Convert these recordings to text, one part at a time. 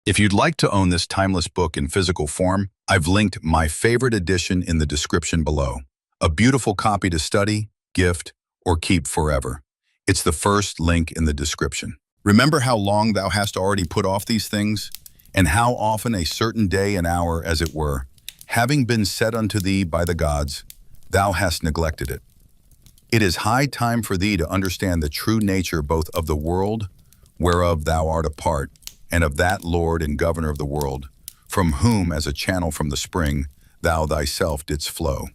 If you'd like to own this timeless book in physical form, I've linked my favorite edition in the description below. A beautiful copy to study, gift, or keep forever. It's the first link in the description. Remember how long thou hast already put off these things, and how often a certain day and hour, as it were, having been set unto thee by the gods, thou hast neglected it. It is high time for thee to understand the true nature both of the world, whereof thou art a part, and of that Lord and Governor of the world, from whom, as a channel from the spring, thou thyself didst flow,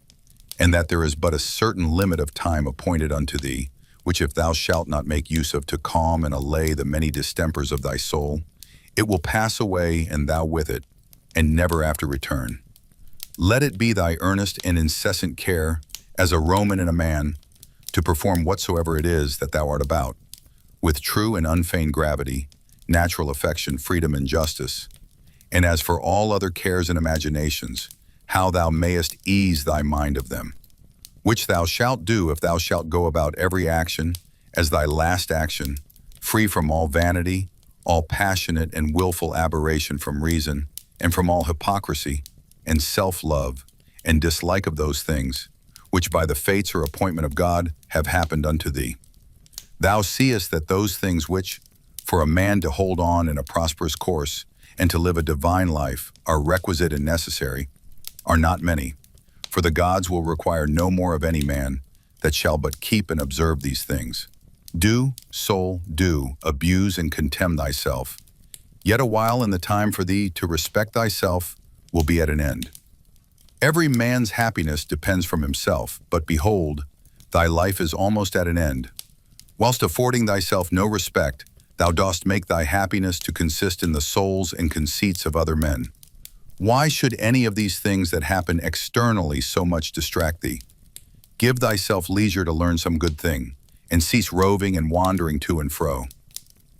and that there is but a certain limit of time appointed unto thee, which if thou shalt not make use of to calm and allay the many distempers of thy soul, it will pass away and thou with it, and never after return. Let it be thy earnest and incessant care, as a Roman and a man, to perform whatsoever it is that thou art about, with true and unfeigned gravity, natural affection, freedom, and justice. And as for all other cares and imaginations, how thou mayest ease thy mind of them, which thou shalt do if thou shalt go about every action as thy last action, free from all vanity, all passionate and willful aberration from reason, and from all hypocrisy, and self-love, and dislike of those things, which by the fates or appointment of God have happened unto thee. Thou seest that those things which, for a man to hold on in a prosperous course and to live a divine life are requisite and necessary, are not many, for the gods will require no more of any man that shall but keep and observe these things. Do, soul, do, abuse and contemn thyself. Yet a while in the time for thee to respect thyself will be at an end. Every man's happiness depends from himself, but behold, thy life is almost at an end. Whilst affording thyself no respect, thou dost make thy happiness to consist in the souls and conceits of other men. Why should any of these things that happen externally so much distract thee? Give thyself leisure to learn some good thing, and cease roving and wandering to and fro.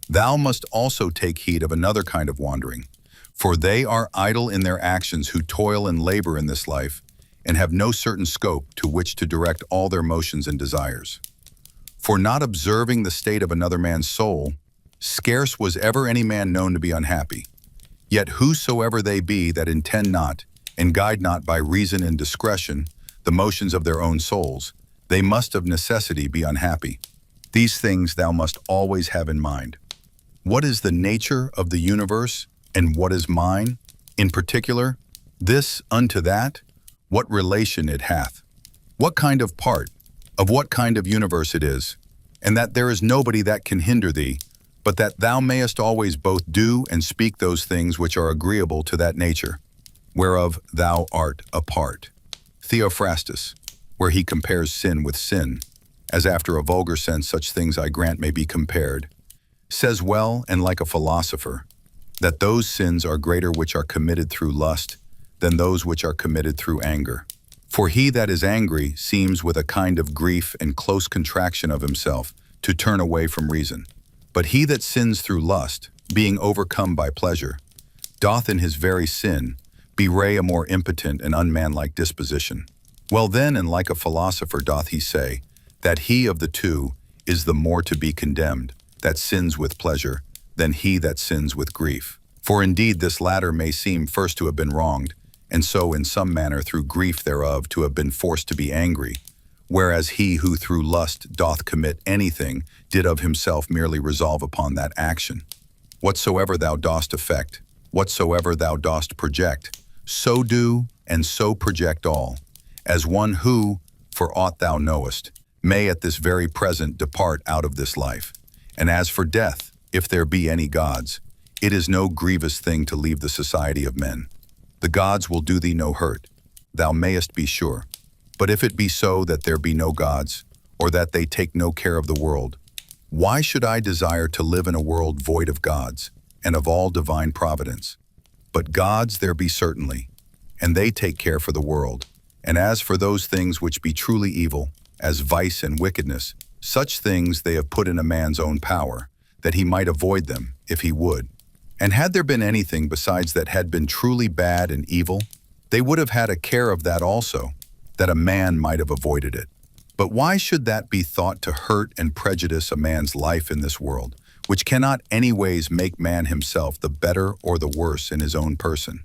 Thou must also take heed of another kind of wandering, for they are idle in their actions who toil and labor in this life, and have no certain scope to which to direct all their motions and desires. For not observing the state of another man's soul, scarce was ever any man known to be unhappy. Yet whosoever they be that intend not, and guide not by reason and discretion, the motions of their own souls, they must of necessity be unhappy. These things thou must always have in mind. What is the nature of the universe, and what is mine? In particular, this unto that, what relation it hath, what kind of part, of what kind of universe it is, and that there is nobody that can hinder thee, but that thou mayest always both do and speak those things which are agreeable to that nature, whereof thou art a part. Theophrastus, where he compares sin with sin, as after a vulgar sense such things I grant may be compared, says well and like a philosopher, that those sins are greater which are committed through lust than those which are committed through anger. For he that is angry seems with a kind of grief and close contraction of himself to turn away from reason. But he that sins through lust, being overcome by pleasure, doth in his very sin bewray a more impotent and unmanlike disposition. Well then, and like a philosopher doth he say, that he of the two is the more to be condemned, that sins with pleasure, than he that sins with grief. For indeed this latter may seem first to have been wronged, and so in some manner through grief thereof to have been forced to be angry, whereas he who through lust doth commit anything did of himself merely resolve upon that action. Whatsoever thou dost effect, whatsoever thou dost project, so do and so project all, as one who, for aught thou knowest, may at this very present depart out of this life. And as for death, if there be any gods, it is no grievous thing to leave the society of men. The gods will do thee no hurt, thou mayest be sure. But if it be so that there be no gods, or that they take no care of the world, why should I desire to live in a world void of gods, and of all divine providence? But gods there be certainly, and they take care for the world. And as for those things which be truly evil, as vice and wickedness, such things they have put in a man's own power, that he might avoid them, if he would. And had there been anything besides that had been truly bad and evil, they would have had a care of that also, that a man might have avoided it. But why should that be thought to hurt and prejudice a man's life in this world, which cannot anyways make man himself the better or the worse in his own person.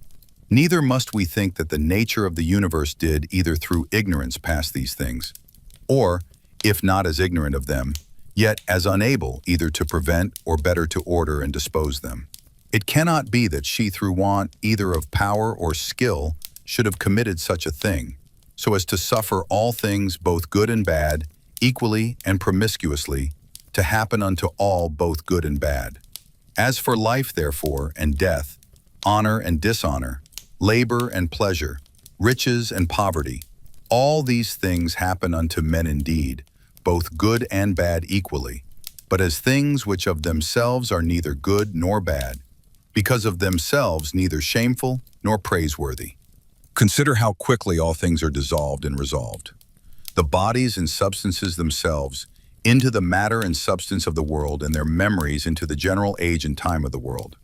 Neither must we think that the nature of the universe did either through ignorance pass these things, or, if not as ignorant of them, yet as unable either to prevent or better to order and dispose them. It cannot be that she through want either of power or skill should have committed such a thing, so as to suffer all things both good and bad, equally and promiscuously, to happen unto all both good and bad. As for life therefore and death, honor and dishonor, labor and pleasure, riches and poverty, all these things happen unto men indeed, both good and bad equally, but as things which of themselves are neither good nor bad, because of themselves neither shameful nor praiseworthy. Consider how quickly all things are dissolved and resolved. The bodies and substances themselves into the matter and substance of the world, and their memories into the general age and time of the world.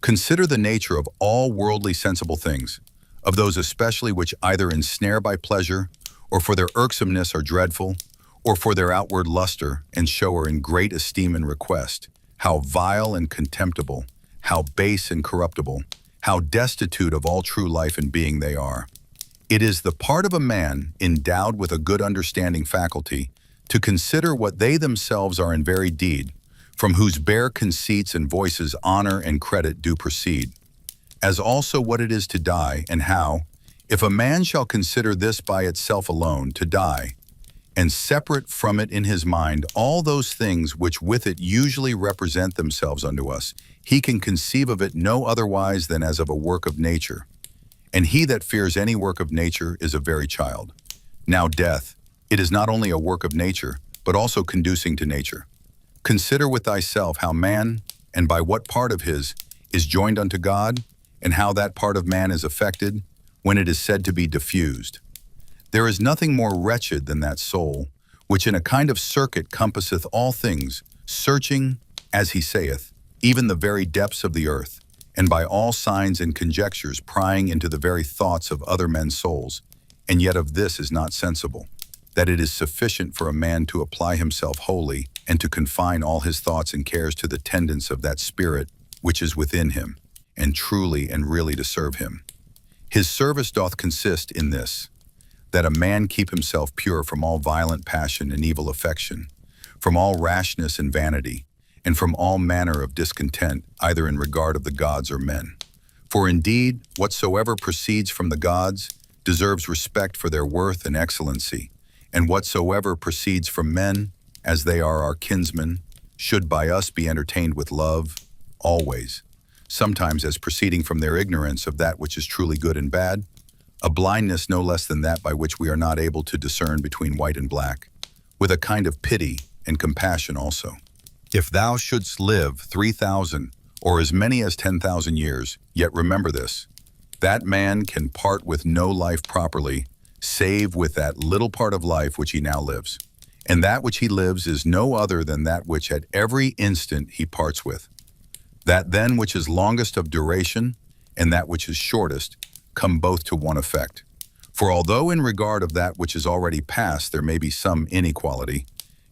Consider the nature of all worldly sensible things, of those especially which either ensnare by pleasure, or for their irksomeness are dreadful, or for their outward luster and show are in great esteem and request, how vile and contemptible, how base and corruptible, how destitute of all true life and being they are. It is the part of a man endowed with a good understanding faculty to consider what they themselves are in very deed, from whose bare conceits and voices honor and credit do proceed, as also what it is to die, and how, if a man shall consider this by itself alone, to die, and separate from it in his mind all those things which with it usually represent themselves unto us, he can conceive of it no otherwise than as of a work of nature. And he that fears any work of nature is a very child. Now death, it is not only a work of nature, but also conducing to nature. Consider with thyself how man, and by what part of his, is joined unto God, and how that part of man is affected, when it is said to be diffused. There is nothing more wretched than that soul, which in a kind of circuit compasseth all things, searching, as he saith, even the very depths of the earth, and by all signs and conjectures prying into the very thoughts of other men's souls, and yet of this is not sensible, that it is sufficient for a man to apply himself wholly, and to confine all his thoughts and cares to the tendance of that spirit which is within him, and truly and really to serve him. His service doth consist in this, that a man keep himself pure from all violent passion and evil affection, from all rashness and vanity, and from all manner of discontent, either in regard of the gods or men. For indeed, whatsoever proceeds from the gods deserves respect for their worth and excellency, and whatsoever proceeds from men, as they are our kinsmen, should by us be entertained with love, always, sometimes as proceeding from their ignorance of that which is truly good and bad, a blindness no less than that by which we are not able to discern between white and black, with a kind of pity and compassion also. If thou shouldst live 3,000 or as many as 10,000 years, yet remember this, that man can part with no life properly, save with that little part of life which he now lives. And that which he lives is no other than that which at every instant he parts with. That then which is longest of duration, and that which is shortest, come both to one effect. For although in regard of that which is already past there may be some inequality,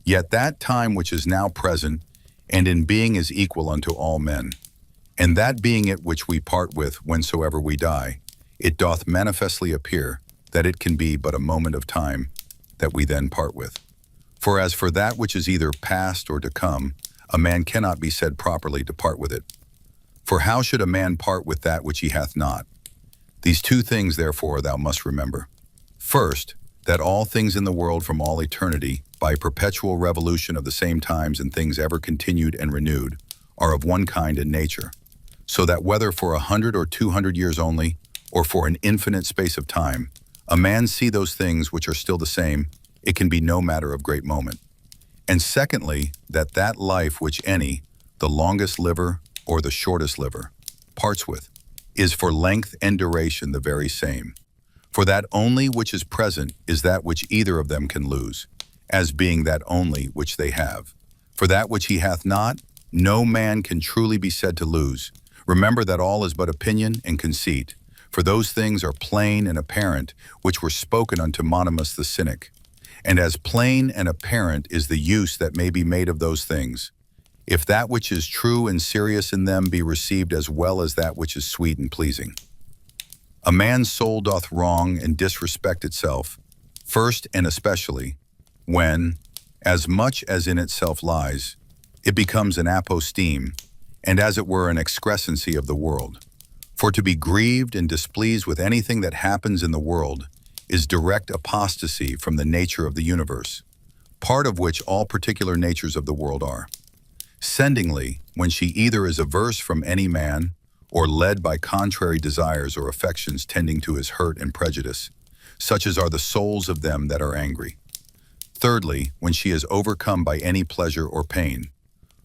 yet that time which is now present, and in being is equal unto all men. And that being it which we part with whensoever we die, it doth manifestly appear that it can be but a moment of time that we then part with. For as for that which is either past or to come, a man cannot be said properly to part with it. For how should a man part with that which he hath not? These two things, therefore, thou must remember. First, that all things in the world from all eternity, by perpetual revolution of the same times and things ever continued and renewed, are of one kind and nature, so that whether for 100 or 200 years only, or for an infinite space of time, a man see those things which are still the same, it can be no matter of great moment. And secondly, that life which any, the longest liver or the shortest liver, parts with, is for length and duration the very same. For that only which is present is that which either of them can lose, as being that only which they have. For that which he hath not, no man can truly be said to lose. Remember that all is but opinion and conceit, for those things are plain and apparent, which were spoken unto Monimus the Cynic. And as plain and apparent is the use that may be made of those things, if that which is true and serious in them be received as well as that which is sweet and pleasing. A man's soul doth wrong and disrespect itself, first and especially, when, as much as in itself lies, it becomes an aposteme, and as it were an excrescency of the world. For to be grieved and displeased with anything that happens in the world is direct apostasy from the nature of the universe, part of which all particular natures of the world are. Sendingly, when she either is averse from any man, or led by contrary desires or affections tending to his hurt and prejudice, such as are the souls of them that are angry. Thirdly, when she is overcome by any pleasure or pain.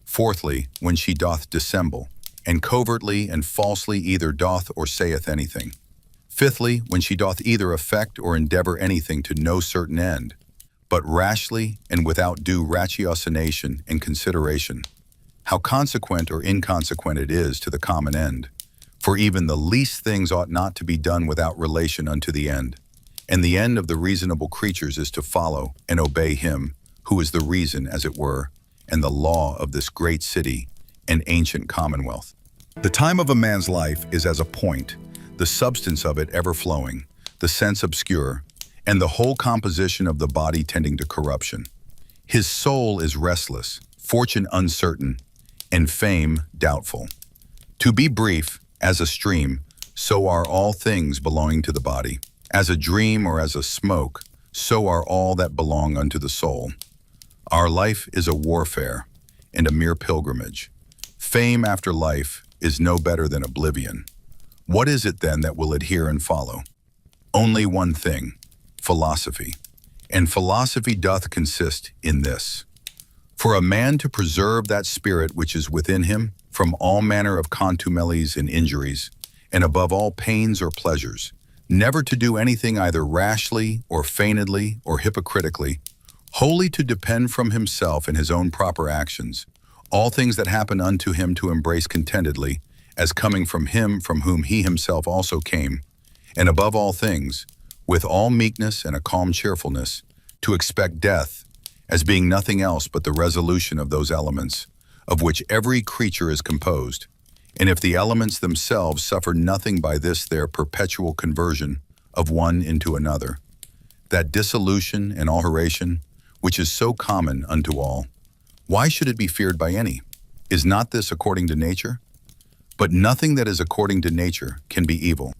Fourthly, when she doth dissemble, and covertly and falsely either doth or saith anything. Fifthly, when she doth either affect or endeavor anything to no certain end, but rashly and without due ratiocination and consideration, how consequent or inconsequent it is to the common end. For even the least things ought not to be done without relation unto the end. And the end of the reasonable creatures is to follow and obey him, who is the reason, as it were, and the law of this great city and ancient commonwealth. The time of a man's life is as a point, the substance of it ever flowing, the sense obscure, and the whole composition of the body tending to corruption. His soul is restless, fortune uncertain, and fame doubtful. To be brief, as a stream, so are all things belonging to the body. As a dream or as a smoke, so are all that belong unto the soul. Our life is a warfare and a mere pilgrimage. Fame after life is no better than oblivion. What is it then that will adhere and follow? Only one thing, philosophy. And philosophy doth consist in this: for a man to preserve that spirit which is within him from all manner of contumelies and injuries, and above all pains or pleasures, never to do anything either rashly or feignedly or hypocritically, wholly to depend from himself and his own proper actions, all things that happen unto him to embrace contentedly, as coming from him from whom he himself also came, and above all things, with all meekness and a calm cheerfulness, to expect death, as being nothing else but the resolution of those elements, of which every creature is composed, and if the elements themselves suffer nothing by this their perpetual conversion of one into another, that dissolution and alteration, which is so common unto all, why should it be feared by any? Is not this according to nature? But nothing that is according to nature can be evil.